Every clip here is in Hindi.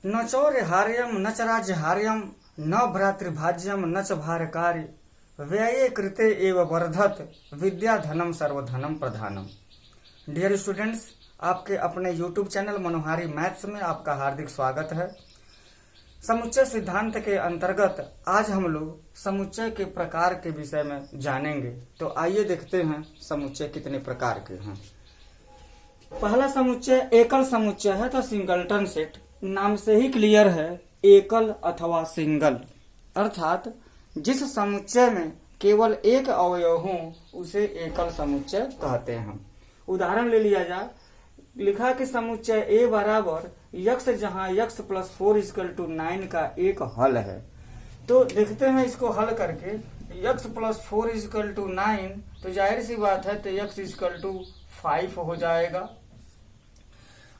न चौर्यहार्यम न च राज्यहार्यम न भ्रातृभाज्यम न च भारकार्य व्यये कृते एव वर्धत विद्या धनम सर्वधनम प्रधानम। डियर स्टूडेंट्स, आपके अपने YouTube चैनल मनोहारी मैथ्स में आपका हार्दिक स्वागत है। समुच्चय सिद्धांत के अंतर्गत आज हम लोग समुच्चय के प्रकार के विषय में जानेंगे। तो आइए देखते हैं समुच्चय कितने प्रकार के हैं। पहला समुच्चय एकल समुच्चय है, तो सिंगलटन सेट नाम से ही क्लियर है, एकल अथवा सिंगल, अर्थात जिस समुच्चय में केवल एक अवयव हो उसे एकल समुच्चय कहते हैं। उदाहरण ले लिया जाए, लिखा कि समुच्चय ए बराबर यक्स जहां यक्स प्लस 4 = 9 का एक हल है। तो देखते हैं इसको हल करके। यक्स प्लस 4 = 9, तो जाहिर सी बात है तो यक्स = 5 हो जाएगा,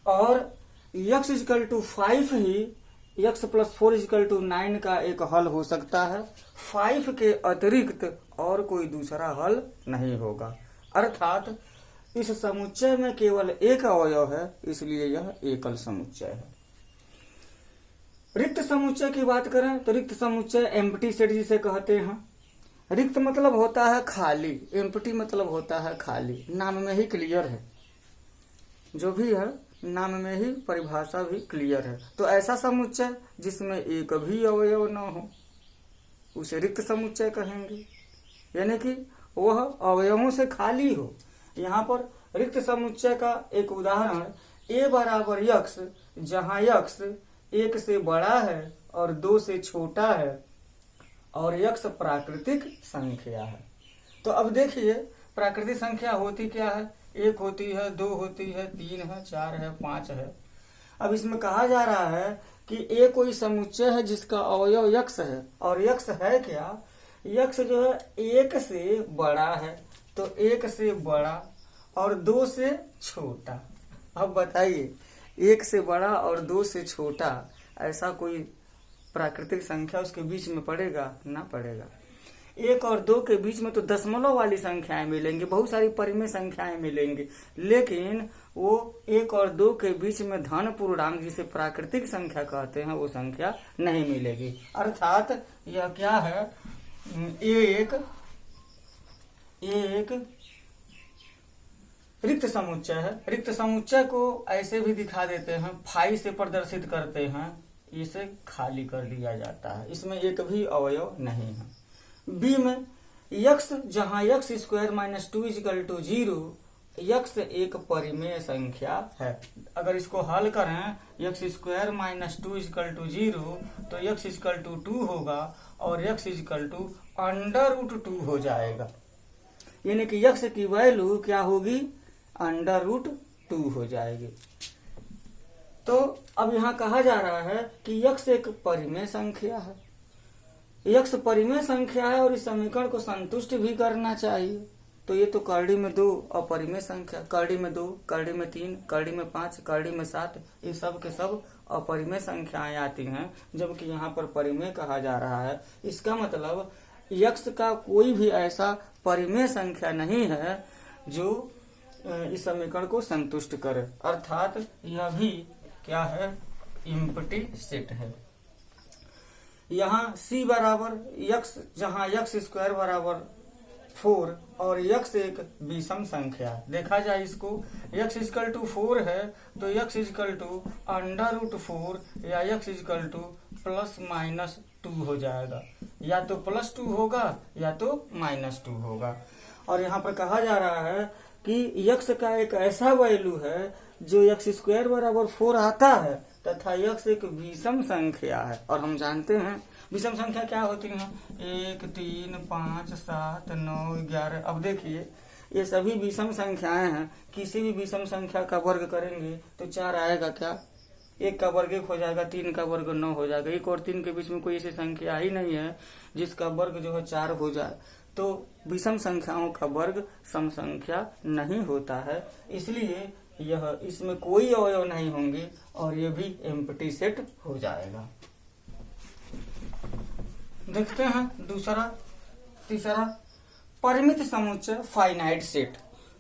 और यक्स = 5 ही यक्स प्लस 4 = 9 का एक हल हो सकता है। 5 के अतिरिक्त और कोई दूसरा हल नहीं होगा, अर्थात इस समुच्चय में केवल एक अवयव है, इसलिए यह एकल समुच्चय है। रिक्त समुच्चय की बात करें तो रिक्त समुच्चय एम्प्टी सेट जिसे कहते हैं। रिक्त मतलब होता है खाली, एम्प्टी मतलब होता है खाली। नाम में ही क्लियर है, जो भी है नाम में ही परिभाषा भी क्लियर है। तो ऐसा समुच्चय जिसमें एक भी अवयव न हो उसे रिक्त समुच्चय कहेंगे, यानी कि वह अवयवों से खाली हो। यहाँ पर रिक्त समुच्चय का एक उदाहरण, ए बराबर यक्स जहां यक्स 1 से बड़ा है और 2 से छोटा है और यक्स प्राकृतिक संख्या है। तो अब देखिए प्राकृतिक संख्या होती क्या है, 1 होती है, 2 होती है, 3 है, 4 है, 5 है। अब इसमें कहा जा रहा है कि ए कोई समुच्चय है जिसका अवयव यक्स है, और यक्स है क्या, यक्स जो है 1 से बड़ा है, तो 1 से बड़ा और 2 से छोटा। अब बताइए 1 से बड़ा और 2 से छोटा, ऐसा कोई प्राकृतिक संख्या उसके बीच में पड़ेगा? ना पड़ेगा। 1 और 2 के बीच में तो दशमलव वाली संख्याएं मिलेंगी, बहुत सारी परिमेय संख्याएं मिलेंगी, लेकिन वो 1 और 2 के बीच में धन पूर्णांक जिसे प्राकृतिक संख्या कहते हैं वो संख्या नहीं मिलेगी। अर्थात यह क्या है, एक रिक्त समुच्चय है। रिक्त समुच्चय को ऐसे भी दिखा देते हैं, फाई से प्रदर्शित करते हैं, इसे खाली कर दिया जाता है, इसमें एक भी अवयव नहीं है। बी में यक्स जहां यक्स स्क्वायर माइनस 2 = 0, यक्स एक परिमेय संख्या है। अगर इसको हल करें, यक्स स्क्वायर माइनस 2 = 0, तो यक्स = 2 होगा और यक्स = √2 हो जाएगा, यानी कि यक्स की वैल्यू क्या होगी, √2 हो जाएगी। तो अब यहाँ कहा जा रहा है कि यक्स एक परिमेय संख्या है, यक्स परिमेय संख्या है और इस समीकरण को संतुष्ट भी करना चाहिए। तो ये तो करड़ी में 2 अपरिमेय संख्या, करड़ी में 2, करड़ी में 3, करड़ी में 5, करड़ी में 7, ये सब के सब अपरिमेय संख्याएं आती हैं, जबकि यहाँ पर परिमेय कहा जा रहा है। इसका मतलब यक्स का कोई भी ऐसा परिमेय संख्या नहीं है जो इस समीकरण को संतुष्ट करे, अर्थात यह भी क्या है, एम्प्टी सेट है। यहाँ सी बराबर यक्स जहां यक्स स्क्वायर बराबर 4 और यक्स एक विषम संख्या, देखा जाए इसको, यक्स = 4 है तो यक्स = √4 या यक्स = ±2 हो जाएगा, या तो +2 होगा या तो -2 होगा। और यहाँ पर कहा जा रहा है कि यक्स का एक ऐसा वैल्यू है जो यक्स स्क्वायर बराबर 4 आता है तथा यक्स एक विषम संख्या है। और हम जानते हैं विषम संख्या क्या होती है, 1, 3, 5, 7, 9, 11। अब देखिए ये सभी विषम संख्याएं हैं, किसी भी विषम संख्या का वर्ग करेंगे तो 4 आएगा क्या, 1 का वर्ग 1 हो जाएगा, 3 का वर्ग 9 हो जाएगा। 1 और 3 के बीच में कोई ऐसी संख्या ही नहीं है जिसका वर्ग जो है 4 हो जाए। तो विषम संख्याओं का वर्ग सम संख्या नहीं होता है, इसलिए यह इसमें कोई अवयव नहीं होंगे और यह भी एम्प्टी सेट हो जाएगा। देखते हैं तीसरा परिमित समुच्चय फाइनाइट सेट।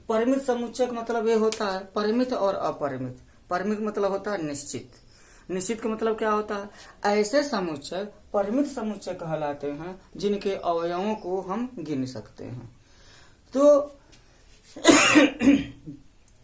परिमित समुच्चय का मतलब ये होता है परिमित और अपरिमित। परिमित मतलब होता है निश्चित, निश्चित का मतलब क्या होता है, ऐसे समुच्चय परिमित समुच्चय कहलाते हैं जिनके अवयवों को हम गिन सकते हैं। तो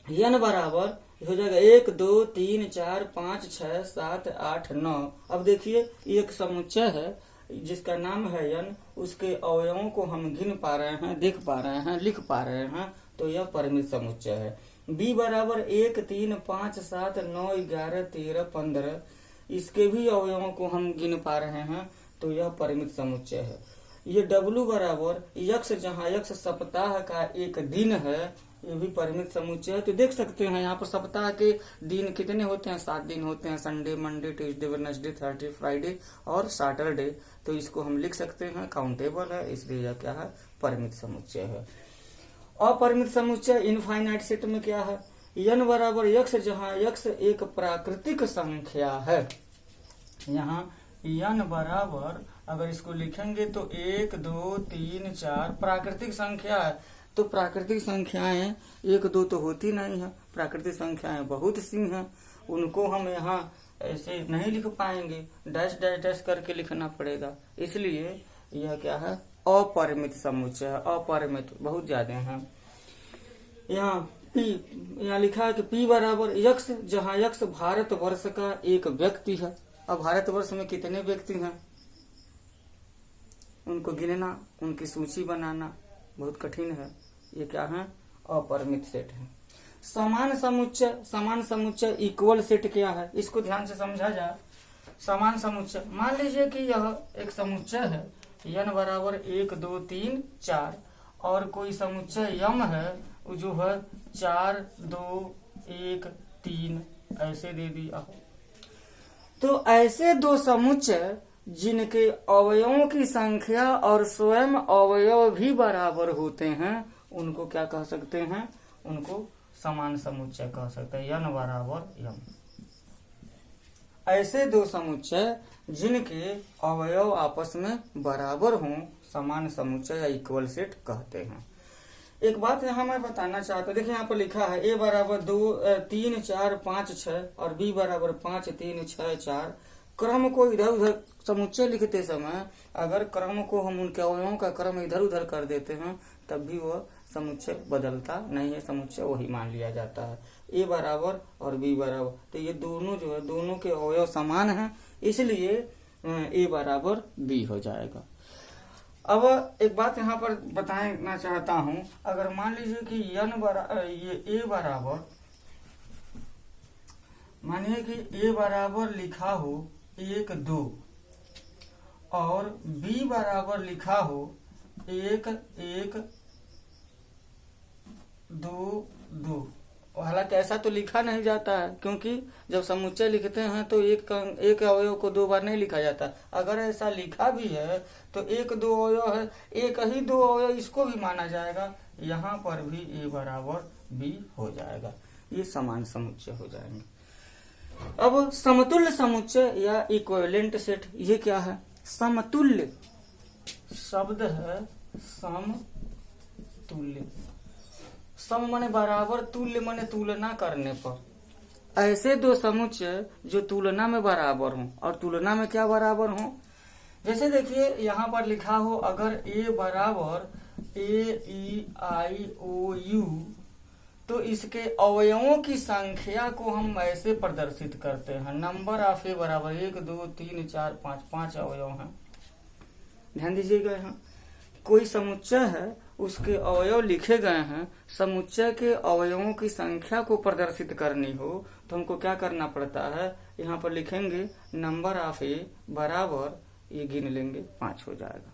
n बराबर हो जाएगा 1 2 3 4 5 6 7 8 9। अब देखिए एक समुच्चय है जिसका नाम है n, उसके अवयवों को हम गिन पा रहे हैं, देख पा रहे हैं, लिख पा रहे हैं, तो यह परिमित समुच्चय है। b बराबर 1 3 5 7 9 11 13 15, इसके भी अवयवों को हम गिन पा रहे हैं, तो यह परिमित समुच्चय है। ये w बराबर यक्ष, जहाँ यक्ष सप्ताह का एक दिन है, ये भी परिमित समुच्चय है। तो देख सकते हैं यहाँ पर सप्ताह के दिन कितने होते हैं, 7 दिन होते हैं, Sunday Monday Tuesday Wednesday Thursday Friday और सैटरडे। तो इसको हम लिख सकते हैं काउंटेबल है, इसलिए यह क्या है, परिमित समुच्चय है। अपरिमित समुच्चय इनफाइनाइट सेट में क्या है, n बराबर यक्ष, जहाँ यक्ष एक प्राकृतिक संख्या है। यहाँ n बराबर अगर इसको लिखेंगे तो 1 2 3 4 प्राकृतिक संख्या है। तो प्राकृतिक संख्याएं 1 2 तो होती नहीं है, प्राकृतिक संख्याएं बहुत सी हैं, उनको हम यहाँ ऐसे नहीं लिख पाएंगे, डैश डैश डैश करके लिखना पड़ेगा। इसलिए यह क्या है, अपरिमित समुच्चय है। अपरिमित बहुत ज्यादा है। यहाँ p, यहाँ लिखा है कि p बराबर यक्ष, जहाँ यक्ष भारतवर्ष का एक व्यक्ति है। अब भारतवर्ष में कितने व्यक्ति हैं, उनको गिनना, उनकी सूची बनाना बहुत कठिन है। ये क्या है, अपरिमित सेट है। समान समुच्चय, समान समुच्चय इक्वल सेट क्या है, इसको ध्यान से समझा जाए। समान समुच्चय, मान लीजिए कि यह एक समुच्चय है n बराबर 1 2 3 4 और कोई समुच्चय m है जो है 4 2 1 3, ऐसे दे दिया। तो ऐसे दो समुच्चय जिनके अवयवों की संख्या और स्वयं अवयव भी बराबर होते हैं, उनको क्या कह सकते हैं, उनको समान समुच्चय कह सकते हैं। n बराबर m। ऐसे दो समुच्चय जिनके अवयव आपस में बराबर हों, समान समुच्चय या इक्वल सेट कहते हैं। एक बात यहाँ मैं बताना चाहता हूँ, देखिए यहाँ पर लिखा है a बराबर 2 3 4 5 6 और b बराबर 5 3 6 4। क्रम को इधर उधर समुच्चय लिखते समय अगर क्रम को हम उनके अवयवों का क्रम इधर उधर कर देते हैं, तब भी वह समुच्चय बदलता नहीं है, समुच्चय वही मान लिया जाता है। a बराबर और b बराबर, तो ये दोनों जो है, दोनों के अवयव समान हैं, इसलिए a बराबर b हो जाएगा। अब एक बात यहाँ पर बताना चाहता हूँ, अगर मान लीजिए कि ये a बराबर, मानिए कि a बराबर लिखा हो 1 2 और b बराबर लिखा हो 1 1 2 2। हालांकि ऐसा तो लिखा नहीं जाता है, क्योंकि जब समुच्चय लिखते हैं तो एक अवयव को 2 बार नहीं लिखा जाता। अगर ऐसा लिखा भी है तो 1 2 अवयव है, एक ही 2 अवयव इसको भी माना जाएगा। यहाँ पर भी a बराबर b हो जाएगा, ये समान समुच्चय हो जाएंगे। अब समतुल्य समुच्चय या इक्विवेलेंट सेट, ये क्या है, समतुल्य शब्द है, समतुल्य, सम माने बराबर, तुल्य माने तुलना करने पर। ऐसे दो समुच्चय जो तुलना में बराबर हों, और तुलना में क्या बराबर हों, जैसे देखिए यहाँ पर लिखा हो अगर a बराबर AEIOU, तो इसके अवयवों की संख्या को हम ऐसे प्रदर्शित करते हैं, नंबर ऑफ ए बराबर 1 2 3 4 5, 5 अवयव हैं। ध्यान दीजिएगा, यहाँ कोई समुच्चय है, उसके अवयव लिखे गए हैं, समुच्चय के अवयवों की संख्या को प्रदर्शित करनी हो तो हमको क्या करना पड़ता है, यहाँ पर लिखेंगे नंबर ऑफ ए बराबर, ये गिन लेंगे 5 हो जाएगा।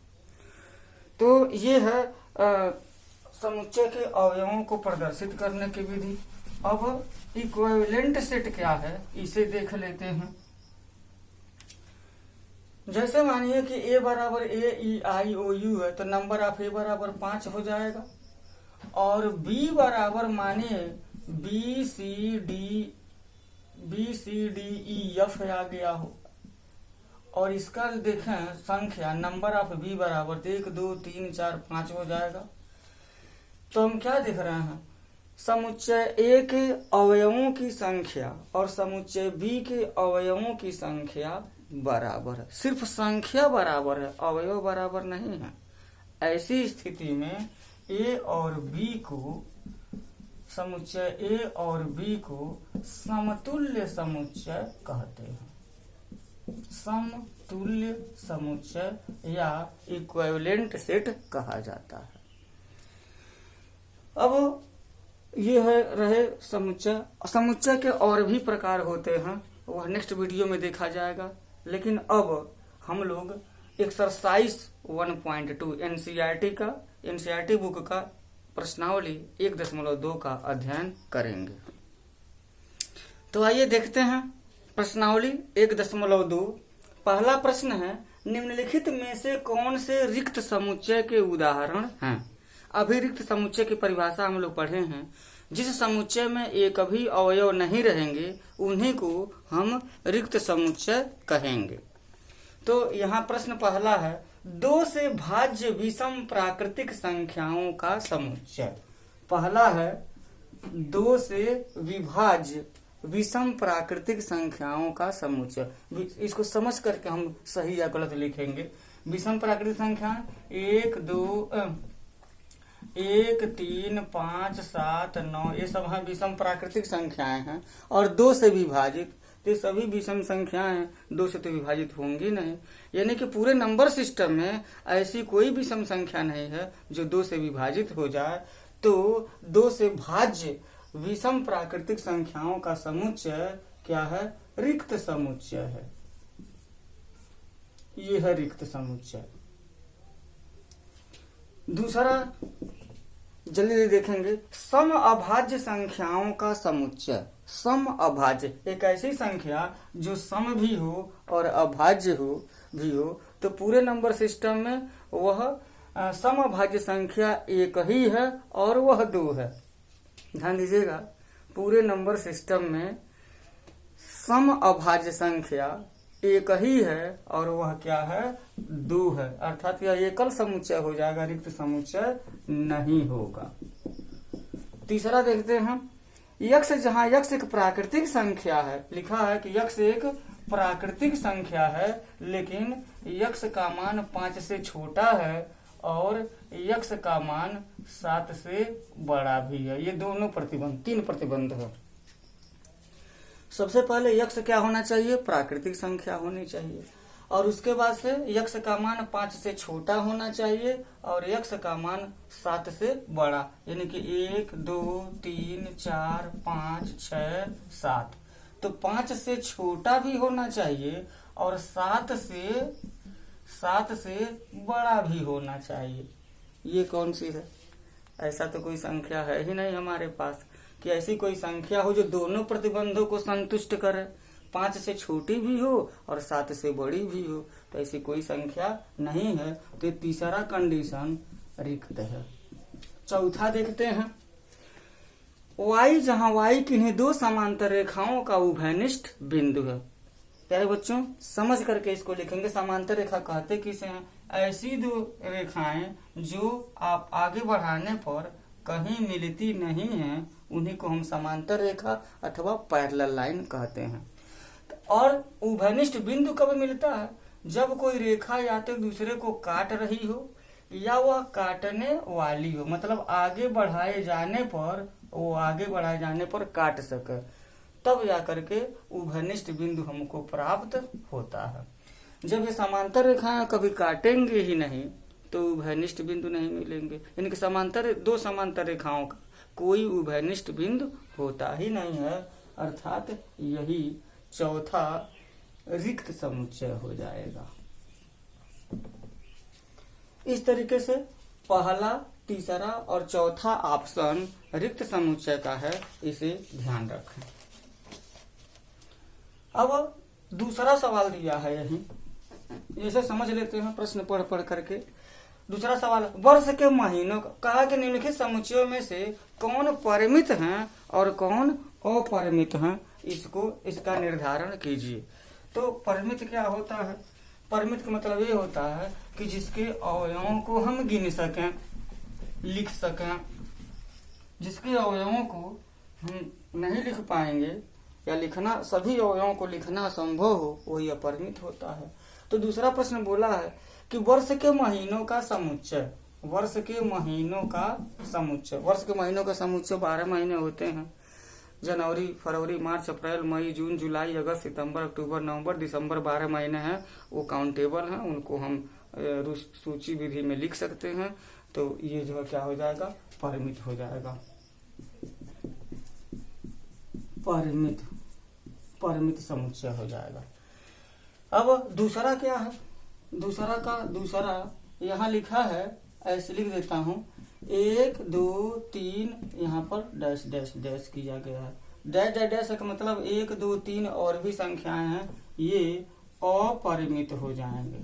तो ये है समुच्चय के अवयवों को प्रदर्शित करने की विधि। अब इक्विवेलेंट सेट क्या है, इसे देख लेते हैं। जैसे मानिए कि a बराबर AEIOU है, तो नंबर ऑफ a बराबर 5 हो जाएगा, और b बराबर मानिए BCDEF आ गया हो, और इसका देखें संख्या नंबर ऑफ b बराबर 1 2 3 4 5 हो जाएगा। तो हम क्या देख रहे हैं, समुच्चय ए के अवयवों की संख्या और समुच्चय बी के अवयवों की संख्या बराबर है। सिर्फ संख्या बराबर है, अवयव बराबर नहीं है। ऐसी स्थिति में ए और बी को, समुच्चय ए और बी को समतुल्य समुच्चय कहते हैं। समतुल्य समुच्चय या इक्विवेलेंट सेट कहा जाता है। अब ये है रहे समुच्चय। समुच्चय के और भी प्रकार होते हैं, वह नेक्स्ट वीडियो में देखा जाएगा। लेकिन अब हम लोग एक्सरसाइज 1.2 एनसीईआरटी बुक का प्रश्नावली 1.2 का अध्ययन करेंगे। तो आइए देखते हैं प्रश्नावली 1.2। पहला प्रश्न है, निम्नलिखित में से कौन से रिक्त समुच्चय के उदाहरण हैं? अभी रिक्त समुच्चय की परिभाषा हम लोग पढ़े हैं। जिस समुच्चय में एक भी अवयव नहीं रहेंगे उन्हीं को हम रिक्त समुच्चय कहेंगे। तो यहाँ प्रश्न पहला है, 2 से भाज्य विषम प्राकृतिक संख्याओं का समुच्चय। पहला है 2 से विभाज्य विषम प्राकृतिक संख्याओं का समुच्चय। इसको समझ करके हम सही या गलत लिखेंगे। विषम प्राकृतिक संख्या 1, 3, 5, 7, 9 ये सब हैं विषम प्राकृतिक संख्याएं हैं। और 2 से विभाजित, तो सभी विषम संख्याएं 2 से तो विभाजित होंगी नहीं। यानी कि पूरे नंबर सिस्टम में ऐसी कोई विषम संख्या नहीं है जो 2 से विभाजित हो जाए। तो 2 से भाज्य विषम प्राकृतिक संख्याओं का समुच्चय क्या है? रिक्त समुच्चय है। ये है रिक्त समुच्चय। दूसरा जल्दी देखेंगे, सम अभाज्य संख्याओं का समुच्चय। सम अभाज्य एक ऐसी संख्या जो सम भी हो और अभाज्य भी हो, तो पूरे नंबर सिस्टम में वह सम अभाज्य संख्या एक ही है और वह 2 है। ध्यान दीजिएगा, पूरे नंबर सिस्टम में सम अभाज्य संख्या एक ही है और वह क्या है? 2 है। अर्थात यह एकल समुच्चय हो जाएगा, रिक्त समुच्चय नहीं होगा। तीसरा देखते हैं, यक्ष, जहां यक्ष एक प्राकृतिक संख्या है, लिखा है कि यक्ष एक प्राकृतिक संख्या है लेकिन यक्ष का मान 5 से छोटा है और यक्ष का मान 7 से बड़ा भी है। ये दोनों प्रतिबंध, 3 प्रतिबंध है। सबसे पहले यक्ष क्या होना चाहिए? प्राकृतिक संख्या होनी चाहिए। और उसके बाद से यक्ष का मान 5 से छोटा होना चाहिए और यक्ष का मान 7 से बड़ा, यानी कि 1, 2, 3, 4, 5, 6, 7। तो 5 से छोटा भी होना चाहिए और 7 से बड़ा भी होना चाहिए। ये कौन सी है? ऐसा तो कोई संख्या है ही नहीं हमारे पास कि ऐसी कोई संख्या हो जो दोनों प्रतिबंधों को संतुष्ट करे। 5 से छोटी भी हो और 7 से बड़ी भी हो, तो ऐसी कोई संख्या नहीं है। तो तीसरा कंडीशन रिक्त है। चौथा देखते हैं, y, जहां y किन्हीं 2 समांतर रेखाओं का उभयनिष्ठ बिंदु है। प्यारे बच्चों, समझ करके इसको लिखेंगे। समांतर रेखा कहते किसे हैं? ऐसी 2 रेखाएं जो आप आगे बढ़ाने पर कहीं मिलती नहीं है, उन्हीं को हम समांतर रेखा अथवा पैरेलल लाइन कहते हैं। और उभयनिष्ठ बिंदु कब मिलता है? जब कोई रेखा या तो दूसरे को काट रही हो या वह काटने वाली हो, मतलब आगे बढ़ाए जाने पर काट सके, तब जाकर के उभयनिष्ठ बिंदु हमको प्राप्त होता है। जब ये समांतर रेखाएं कभी काटेंगे ही नहीं तो उभयनिष्ठ बिंदु नहीं मिलेंगे। यानी कि 2 समांतर रेखाओं का कोई उभयनिष्ठ बिंदु होता ही नहीं है। अर्थात यही चौथा रिक्त समुच्चय हो जाएगा। इस तरीके से पहला, तीसरा और चौथा ऑप्शन रिक्त समुच्चय का है, इसे ध्यान रखें। अब दूसरा सवाल दिया है, यही इसे समझ लेते हैं प्रश्न पढ़ करके। दूसरा सवाल, वर्ष के महीनों का कहा कि निम्नलिखित समुच्चयों में से कौन परिमित हैं और कौन अपरिमित हैं, इसका निर्धारण कीजिए। तो परिमित क्या होता है? परिमित का मतलब ये होता है कि जिसके अवयवों को हम गिन सकें, लिख सकें, जिसके अवयवों को हम नहीं लिख पाएंगे या लिखना, सभी अवयवों को लिखना असंभव हो, वही अपरिमित होता है। तो दूसरा प्रश्न बोला है कि वर्ष के महीनों का समुच्चय, वर्ष के महीनों का समुच्चय, वर्ष के महीनों का समुच्चय 12 महीने होते हैं। जनवरी, फरवरी, मार्च, अप्रैल, मई, जून, जुलाई, अगस्त, सितंबर, अक्टूबर, नवंबर, दिसंबर 12 महीने हैं। वो काउंटेबल हैं, उनको हम सूची विधि में लिख सकते हैं। तो ये जो है क्या हो जाएगा, परिमित हो जाएगा, परिमित समुच्चय हो जाएगा। अब दूसरा क्या है, दूसरा यहाँ लिखा है, ऐसे लिख देता हूँ, 1 2 3 यहाँ पर डैश डैश डैश किया गया है। डैश डैश डैश का मतलब 1 2 3 और भी संख्याएं हैं, ये अपरिमित हो जाएंगे,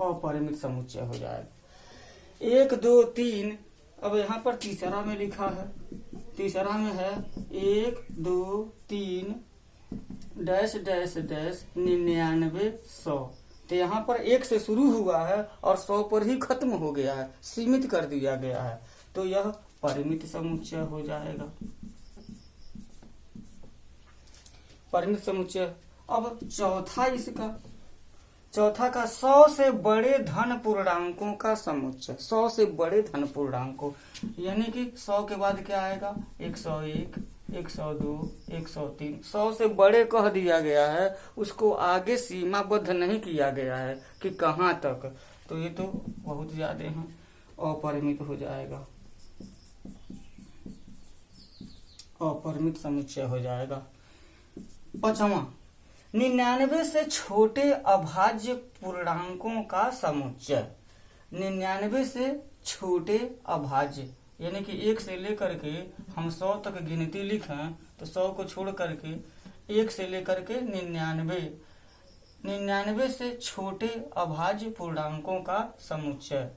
अपरिमित समुच्चय हो जाएगा। 1 2 3, अब यहाँ पर तीसरा में लिखा है, तीसरा में है 1 2 3 डैश डैश डैश 99 100। तो यहाँ पर 1 से शुरू हुआ है और 100 पर ही खत्म हो गया है, सीमित कर दिया गया है। तो यह परिमित समुच्चय हो जाएगा, परिमित समुच्चय। अब चौथा का 100 से बड़े धन पूर्णांकों का समुच्चय, 100 से बड़े धन पूर्णांकों, यानी कि 100 के बाद क्या आएगा, 101, 102, 103, 100 से बड़े कह दिया गया है, उसको आगे सीमाबद्ध नहीं किया गया है कि कहाँ तक। तो ये तो बहुत ज्यादा है, अपरिमित हो जाएगा, अपरिमित समुच्चय हो जाएगा। 5वां, 99 से छोटे अभाज्य पूर्णांकों का समुच्चय, 99 से छोटे अभाज्य, यानी कि 1 से लेकर के हम 100 तक गिनती लिखें तो 100 को छोड़ करके 1 से लेकर के 99 से छोटे अभाज्य पूर्णांकों का समुच्चय।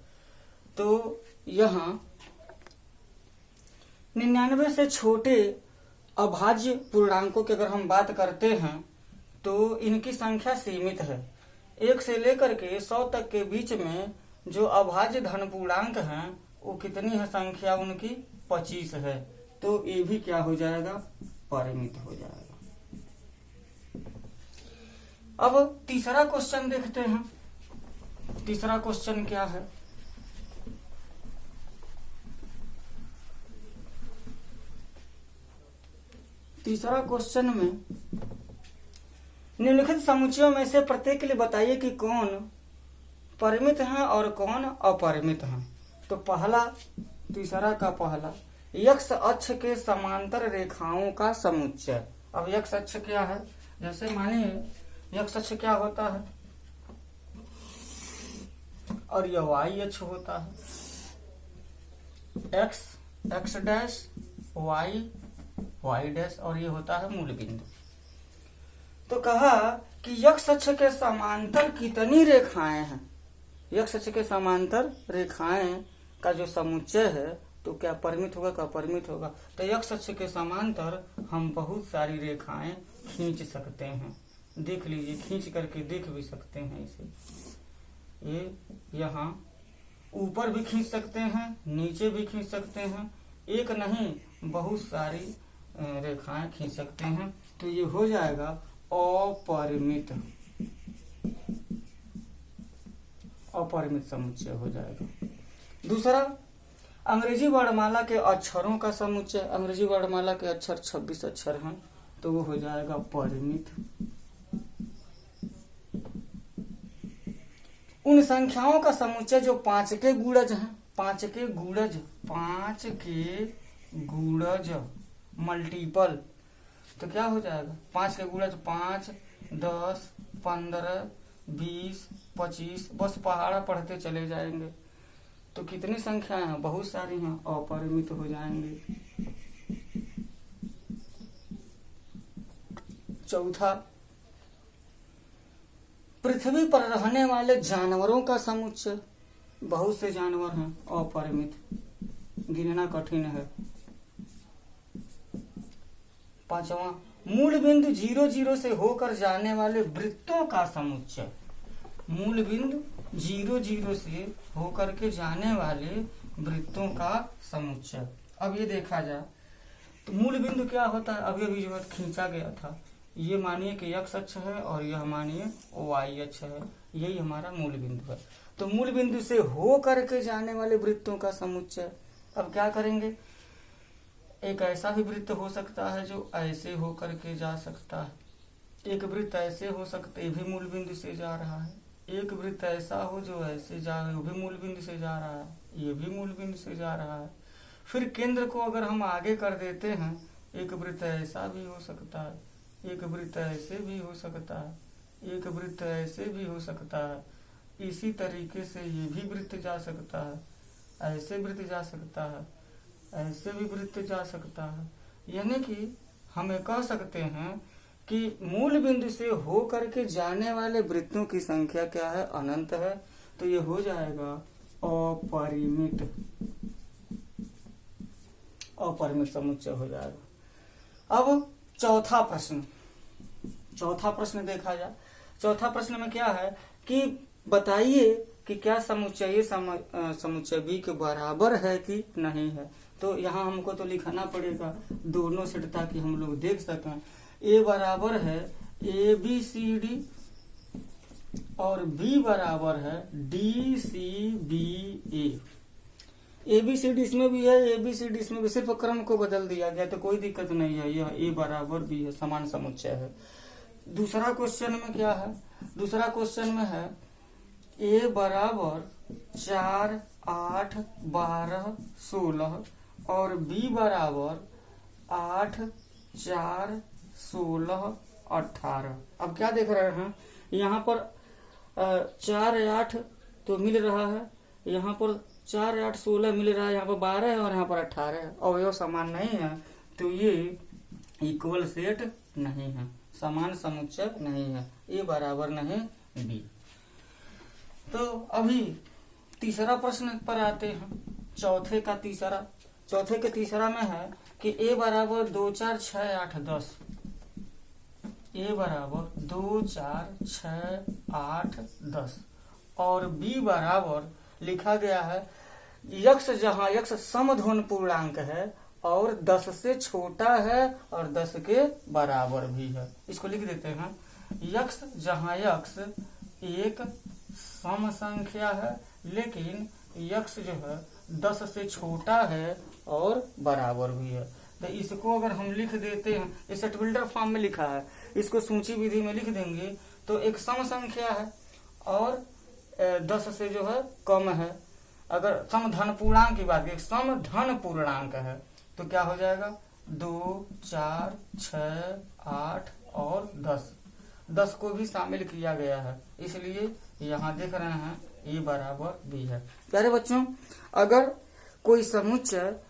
तो यहाँ 99 से छोटे अभाज्य पूर्णांकों की अगर हम बात करते हैं तो इनकी संख्या सीमित है। 1 से लेकर के 100 तक के बीच में जो अभाज्य धन पूर्णांक हैं वो कितनी है संख्या उनकी, 25 है। तो ये भी क्या हो जाएगा, परिमित हो जाएगा। अब तीसरा क्वेश्चन देखते हैं, तीसरा क्वेश्चन क्या है। तीसरा क्वेश्चन में निम्नलिखित समुच्चयों में से प्रत्येक के लिए बताइए कि कौन परिमित है और कौन अपरिमित है। तो तीसरा का पहला, यक्ष अक्ष के समांतर रेखाओं का समुच्चय। अब यक्ष अक्ष क्या है, जैसे मानिए यक्ष अक्ष क्या होता है, और यह वाई अक्ष होता है, एक्स डैश, वाई डैश, और ये होता है मूल बिंदु। तो कहा कि यक्ष अक्ष के समांतर कितनी रेखाएं हैं, यक्ष अक्ष के समांतर रेखाएं का जो समुच्चय है तो क्या परिमित होगा, क्या अपरिमित होगा। तो यक्ष अक्ष के समांतर हम बहुत सारी रेखाएं खींच सकते हैं, देख लीजिए, खींच करके देख भी सकते हैं इसे। ये यहाँ ऊपर भी खींच सकते हैं, नीचे भी खींच सकते हैं, एक नहीं बहुत सारी रेखाएं खींच सकते हैं। तो ये हो जाएगा अपरिमित, अपरिमित समुच्चय हो जाएगा। दूसरा, अंग्रेजी वर्णमाला के अक्षरों का समुच्चय। अंग्रेजी वर्णमाला के अक्षर 26 अक्षर हैं, तो वो हो जाएगा परिमित। उन संख्याओं का समुच्चय जो 5 के गुणज हैं, 5 के गुणज मल्टीपल, तो क्या हो जाएगा, 5 के गुणज 5, 10, 15, 20, 25, बस पहाड़ा पढ़ते चले जाएंगे। तो कितनी संख्याएं हैं, बहुत सारी हैं, अपरिमित हो जाएंगे। चौथा, पृथ्वी पर रहने वाले जानवरों का समुच्चय। बहुत से जानवर हैं, अपरिमित, गिनना कठिन है। पांचवा, मूल बिंदु 0 0 से होकर जाने वाले वृत्तों का समुच्चय। मूल बिंदु 0 0 से होकर के जाने वाले वृत्तों का समुच्चय। अब ये देखा जाए तो मूल बिंदु क्या होता है, अभी अभी जो खींचा गया था, ये मानिए कि x अक्ष है और यह मानिए y अक्ष है, यही हमारा मूल बिंदु है। तो मूल बिंदु से हो करके जाने वाले वृत्तों का समुच्चय। अब क्या करेंगे, एक ऐसा भी वृत्त हो सकता है जो ऐसे हो करके जा सकता है, एक वृत्त ऐसे हो सकते, ये भी मूल बिंदु से जा रहा है, एक वृत्त ऐसा हो जो ऐसे जा रहा है, वो भी मूल बिंदु से जा रहा है, ये भी मूल बिंदु से जा रहा है। फिर केंद्र को अगर हम आगे कर देते हैं, एक वृत्त ऐसा भी हो सकता है, एक वृत्त ऐसे भी हो सकता है, एक वृत्त ऐसे भी हो सकता है, इसी तरीके से ये भी वृत्त जा सकता है, ऐसे वृत्त जा सकता है, ऐसे भी वृत्त जा सकता है। यानी कि हमें कह सकते हैं कि मूल बिंदु से हो करके जाने वाले वृत्तों की संख्या क्या है, अनंत है। तो ये हो जाएगा अपरिमित, अपरिमित समुच्चय हो जाएगा। अब चौथा प्रश्न देखा जाए। चौथा प्रश्न में क्या है कि बताइए कि क्या समुच्चय समुच्चय बी के बराबर है कि नहीं है। तो यहाँ हमको तो लिखना पड़ेगा दोनों सेट, ताकि हम लोग देख सकें। ए बराबर है ABCD और बी बराबर है DCBA। ABCD इसमें भी है, ABCD इसमें भी, सिर्फ क्रम को बदल दिया गया, तो कोई दिक्कत नहीं है। यह ए बराबर बी है, समान समुच्चय है। दूसरा क्वेश्चन में क्या है, दूसरा क्वेश्चन में है ए बराबर 4, 8, 12, 16 और बी बराबर 8, 4, 16, 18। अब क्या देख रहे हैं, यहाँ पर 4, 8 तो मिल रहा है, यहाँ पर 4, 8, 16 मिल रहा है, यहाँ पर 12 है और यहाँ पर 18 है। अवयव समान नहीं है, तो ये इक्वल सेट नहीं है, समान समुच्चय नहीं है, ए बराबर नहीं बी। तो अभी तीसरा प्रश्न पर आते हैं, चौथे के तीसरा में है कि ए बराबर 2, 4, 6, 8, 10। ए बराबर 2, 4, 6, 8, 10 और बी बराबर लिखा गया है यक्ष, जहां यक्ष समधन पूर्णांक है और 10 से छोटा है और 10 के बराबर भी है। इसको लिख देते हैं, यक्ष जहां यक्ष एक सम संख्या है लेकिन यक्ष जो है 10 से छोटा है और बराबर भी है। तो इसको अगर हम लिख देते हैं, ये सेट बिल्डर फॉर्म में लिखा है, इसको सूची विधि में लिख देंगे तो एक सम संख्या है और 10 से जो है कम है। अगर समधन पूर्णांक की बात करें, समधन पूर्णांक है तो क्या हो जाएगा, 2, 4, 6, 8 और 10 को भी शामिल किया गया है, इसलिए यहाँ देख रहे हैं ए बराबर बी है। प्यारे बच्चों, अगर कोई समुच्चय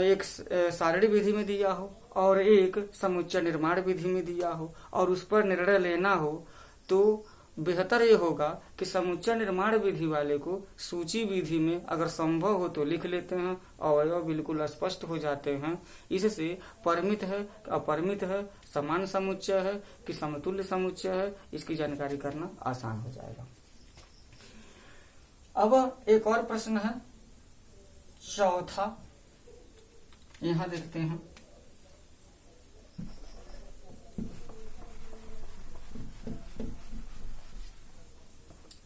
एक सारणी विधि में दिया हो और एक समुच्चय निर्माण विधि में दिया हो और उस पर निर्णय लेना हो, तो बेहतर ये होगा कि समुच्चय निर्माण विधि वाले को सूची विधि में अगर संभव हो तो लिख लेते हैं, अवयव बिल्कुल स्पष्ट हो जाते हैं। इससे परिमित है, अपरिमित है, समान समुच्चय है कि समतुल्य समुच्चय है, इसकी जानकारी करना आसान हो जाएगा। अब एक और प्रश्न है चौथा, यहां देखते हैं।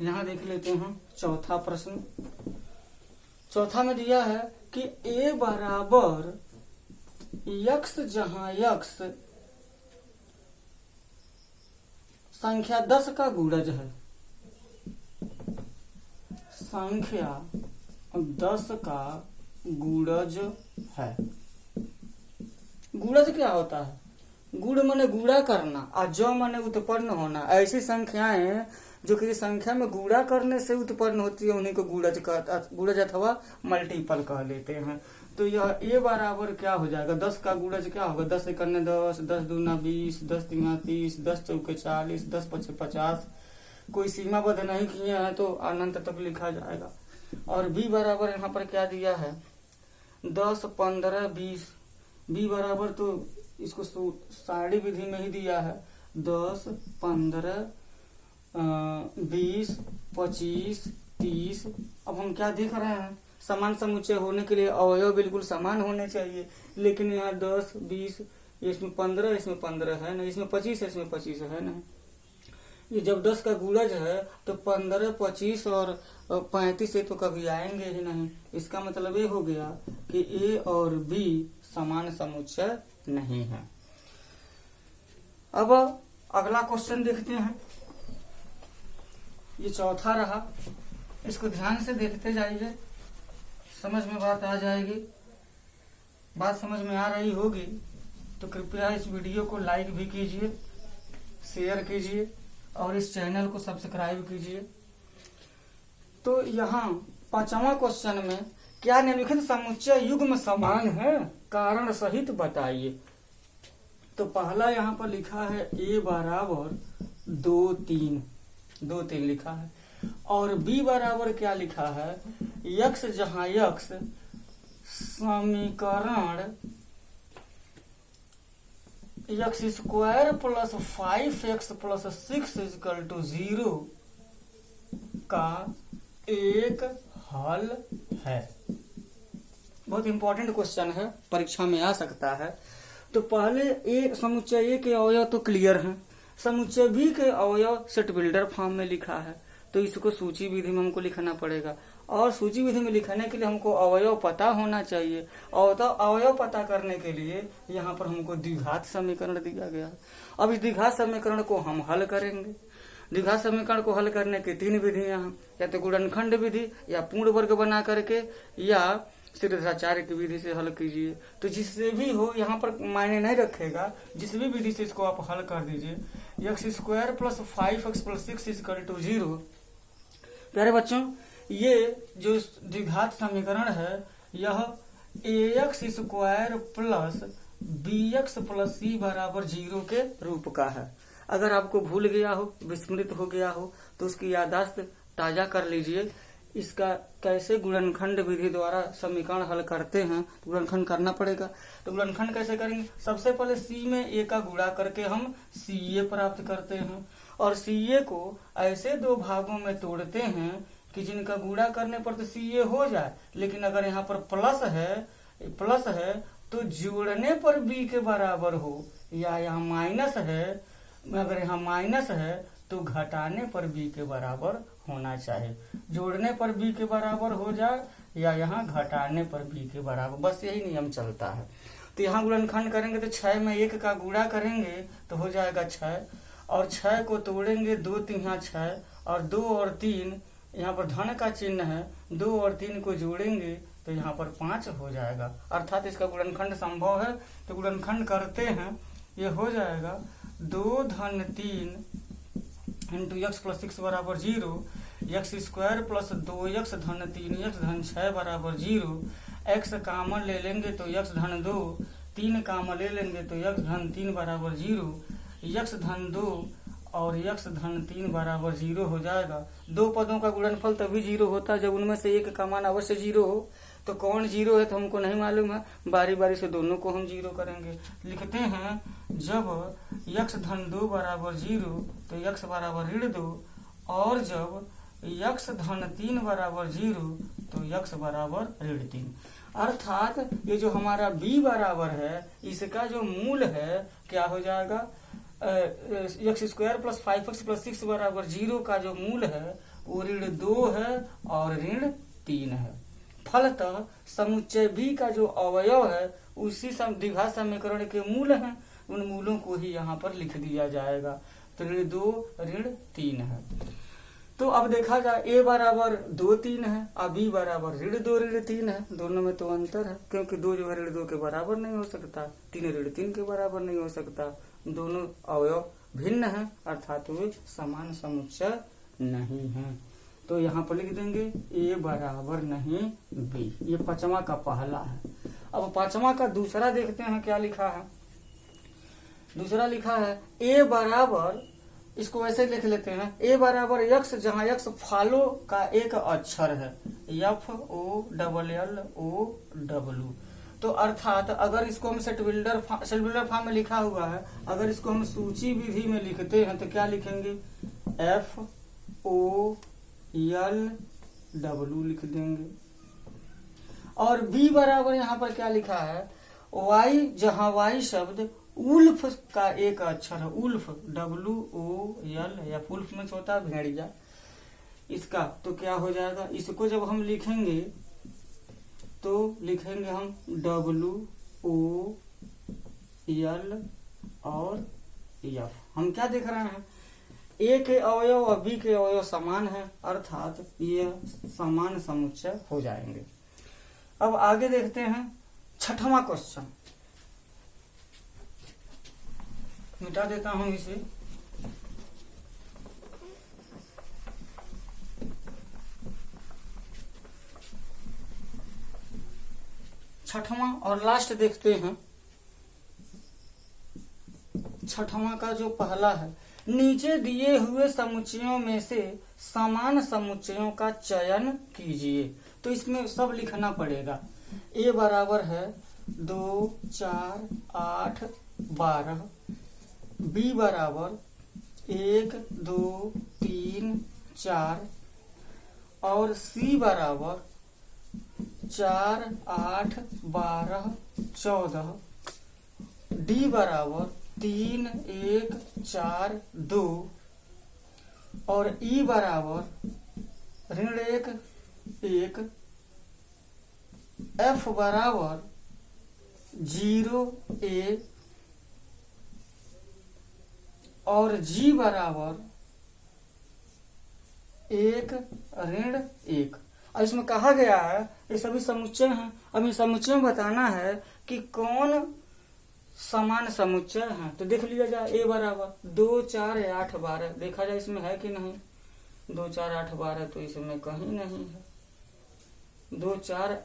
यहां देख लेते हैं चौथा प्रश्न। चौथा में दिया है कि ए बराबर यक्ष जहां यक्ष संख्या 10 का गुणज है, संख्या 10 का गुणज है। गुणज क्या होता है, गुण माने गुणा करना और ज माने उत्पन्न होना। ऐसी संख्याएं जो किसी संख्या में गुणा करने से उत्पन्न होती है उन्हीं को गुणज अथवा मल्टीपल कह लेते हैं। तो यह ए बराबर क्या हो जाएगा, 10 का गुणज क्या होगा, 10 एकने 10, 10 दूना 20, 10 तीना 30, 10 चौके 40, 10 पचे 50। कोई सीमाबद्ध नहीं किए हैं तो अनंत तक लिखा जाएगा। और बी बराबर यहाँ पर क्या दिया है, 10, 15, 20। बी बराबर तो इसको सारणी विधि में ही दिया है, 10, 15, 20, 25, 30। अब हम क्या देख रहे हैं, समान समुच्चय होने के लिए अवयव बिल्कुल समान होने चाहिए, लेकिन यहाँ 10, 20, इसमें 15, इसमें 15 है ना, इसमें 25 है, इसमें 25 है ना। ये जब 10 का गुणज है तो 15, 25 और 35 से तो कभी आएंगे ही नहीं। इसका मतलब ये हो गया कि ए और बी समान समुच्चय नहीं है। अब अगला क्वेश्चन देखते हैं। ये चौथा रहा, इसको ध्यान से देखते जाइए, समझ में बात आ जाएगी। बात समझ में आ रही होगी तो कृपया इस वीडियो को लाइक भी कीजिए, शेयर कीजिए और इस चैनल को सब्सक्राइब कीजिए। तो यहाँ 5वां क्वेश्चन में क्या निम्नलिखित समुच्चय युग्म समान है, कारण सहित बताइए। तो पहला यहाँ पर लिखा है a बराबर 2, 3 लिखा है, और b बराबर क्या लिखा है, x, जहाँ x समीकरण x square plus 5x plus 6 equal to 0 का एक हल है। बहुत इंपॉर्टेंट क्वेश्चन है, परीक्षा में आ सकता है। तो पहले ए समुच्चय ए के अवयव तो क्लियर हैं, समुच्चय बी के अवयव सेट बिल्डर फॉर्म में लिखा है, तो इसको सूची विधि में हमको लिखना पड़ेगा। और सूची विधि में लिखने के लिए हमको अवयव पता होना चाहिए, और तो अवयव पता करने के लिए यहाँ पर हमको द्विघात समीकरण दिया गया है। अब इस द्विघात समीकरण को हम हल करेंगे। द्विघात समीकरण को हल करने की 3 विधियां हैं, या तो गुणनखंड विधि, या पूर्ण वर्ग बना करके, या सिद्धाचार्य की विधि से हल कीजिए। तो जिससे भी हो, यहाँ पर मायने नहीं रखेगा, जिस भी विधि से इसको आप हल कर दीजिए। X square plus 5x plus 6 equal to 0। प्यारे बच्चों, ये जो द्विघात समीकरण है यह ax square plus bx plus c बराबर 0 के रूप का है। अगर आपको भूल गया हो, विस्मृत हो गया हो, तो उसकी याददाश्त ताजा कर लीजिए। इसका कैसे गुणनखंड विधि द्वारा समीकरण हल करते हैं, गुणनखंड करना पड़ेगा। तो गुणनखंड कैसे करेंगे, सबसे पहले c में a का गुणा करके हम ca प्राप्त करते हैं, और ca को ऐसे 2 भागों में तोड़ते हैं कि जिनका गुणा करने पर तो ca हो जाए, लेकिन अगर यहाँ पर प्लस है तो जोड़ने पर b के बराबर हो, या यहाँ माइनस है, अगर यहाँ माइनस है तो घटाने पर b के बराबर होना चाहिए। जोड़ने पर b के बराबर हो जाए, या यहाँ घटाने पर b के बराबर, बस यही नियम चलता है। तो यहाँ गुणनखंड करेंगे तो 6 में 1 का गुणा करेंगे तो हो जाएगा 6, और 6 को तोड़ेंगे 2 3 6, और 2 और 3 यहाँ पर धन का चिन्ह है, 2 और 3 को जोड़ेंगे तो यहाँ पर 5 हो जाएगा, अर्थात इसका गुणनखंड संभव है। तो गुणनखंड करते हैं, ये हो जाएगा 2 धन 3 इंटू एक्स प्लस 6 बराबर 0, एक्स स्क्वायर प्लस 2x धन 3x धन 6 बराबर 0। x कामन ले लेंगे तो x धन 2, 3 कामन ले लेंगे तो x धन 3 बराबर 0, x धन 2 और x धन 3 बराबर 0 हो जाएगा। 2 पदों का गुणनफल तभी 0 होता है जब उनमें से एक का मान अवश्य 0 हो। तो कौन 0 है तो हमको नहीं मालूम है, बारी बारी से दोनों को हम 0 करेंगे। लिखते हैं जब x धन 2 बराबर 0 तो x बराबर ऋण 2, और जब x धन 3 बराबर 0 तो x बराबर ऋण 3। अर्थात ये जो हमारा b बराबर है, इसका जो मूल है क्या हो जाएगा, x square plus 5x plus 6 बराबर 0 का जो मूल है वो ऋण 2 है और ऋण 3 है। फलतः समुच्चय b का जो अवयव है उसी द्विघात समीकरण के मूल हैं, उन मूलों को ही यहाँ पर लिख दिया जाएगा। तो ऋण 2 ऋण 3 है। तो अब देखा जाए a बराबर 2 3 है और b बराबर ऋण 2 ऋण 3 है। दोनों में तो अंतर है, क्योंकि 2 जो है ऋण 2 के बराबर नहीं हो सकता, 3 ऋण 3 के बराबर नहीं हो सकता। दोनों अवयव भिन्न हैं, अर्थात वे समान समुच्चय नहीं है। तो यहाँ पर लिख देंगे a बराबर नहीं b। ये 5वां का पहला है। अब 5वां का दूसरा देखते हैं क्या लिखा है। दूसरा लिखा है a बराबर, इसको ऐसे लिख लेते हैं, a बराबर x, जहाँ x फॉलो का एक अक्षर है, FOLLOW। तो अर्थात अगर इसको हम सेट बिल्डर फॉर्म में लिखा हुआ है, अगर इसको हम सूची विधि में लिखते हैं तो क्या लिखेंगे, FOLW लिख देंगे। और बी बराबर यहाँ पर क्या लिखा है, वाई, जहां वाई शब्द उल्फ का एक अक्षर है, उल्फ WOL उल्फ में होता है भेड़िया, इसका तो क्या हो जाएगा, इसको जब हम लिखेंगे तो लिखेंगे हम WOL और F। हम क्या देख रहे हैं, ए के अवयव और बी के अवयव समान है, अर्थात ये समान समुच्चय हो जाएंगे। अब आगे देखते हैं 6वां क्वेश्चन, मिटा देता हूं इसे। छठवां और लास्ट देखते हैं। 6वां का जो पहला है, नीचे दिए हुए समुच्चयों में से समान समुच्चयों का चयन कीजिए। तो इसमें सब लिखना पड़ेगा। ए बराबर है 2, 4, 8, 12, बी बराबर 1, 2, 3, 4 और सी बराबर 4, 8, 12, 14, डी बराबर 3, 1, 4, 2 और ई बराबर ऋण 1, एफ बराबर 0, A और जी बराबर 1, ऋण 1। और इसमें कहा गया है ये सभी समुच्चय हैं। अब इस समुच्चय में बताना है कि कौन समान समुच्चय है। तो देख लिया जाए, ए बराबर 2, 4, 8, 12, देखा जाए इसमें है कि नहीं। 2, 4, 8, 12 तो इसमें कहीं नहीं है। 2, 4,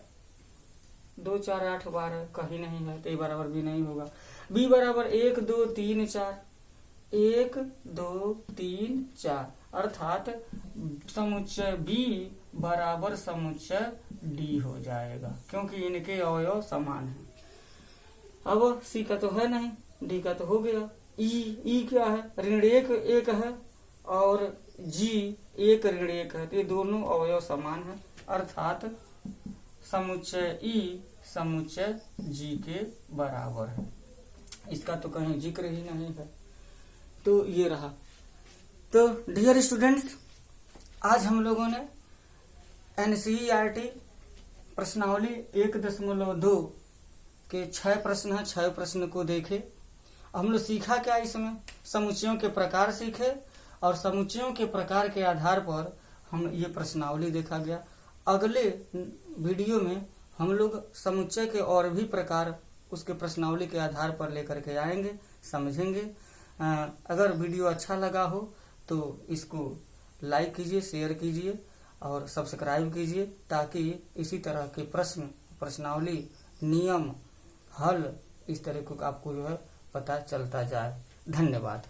8, 12 कहीं नहीं है, तो ए बराबर भी नहीं होगा। बी बराबर 1, 2, 3, 4, 1, 2, 3, 4, अर्थात समुच्चय बी बराबर समुच्चय डी हो जाएगा, क्योंकि इनके अवयव समान हैं। अब सी का तो है नहीं, डी का तो हो गया। ई क्या है, ऋण 1 है और जी 1 ऋण 1 है, तो ये दोनों अवयव समान है, अर्थात समुच्चय ई समुच्चय जी के बराबर है। इसका तो कहीं जिक्र ही नहीं है। तो ये रहा। तो डियर स्टूडेंट्स, आज हम लोगों ने NCERT प्रश्नावली 1.2 के 6 प्रश्न हैं, 6 प्रश्न को देखे। हम लोग सीखा क्या इसमें, समुच्चयों के प्रकार सीखे और समुच्चयों के प्रकार के आधार पर हम ये प्रश्नावली देखा गया। अगले वीडियो में हम लोग समुच्चय के और भी प्रकार उसके प्रश्नावली के आधार पर लेकर के आएंगे, समझेंगे। अगर वीडियो अच्छा लगा हो तो इसको लाइक कीजिए, शेयर कीजिए और सब्सक्राइब कीजिए, ताकि इसी तरह के प्रश्न, प्रश्नावली, नियम, हल इस तरह को आपको जो है पता चलता जाए। धन्यवाद।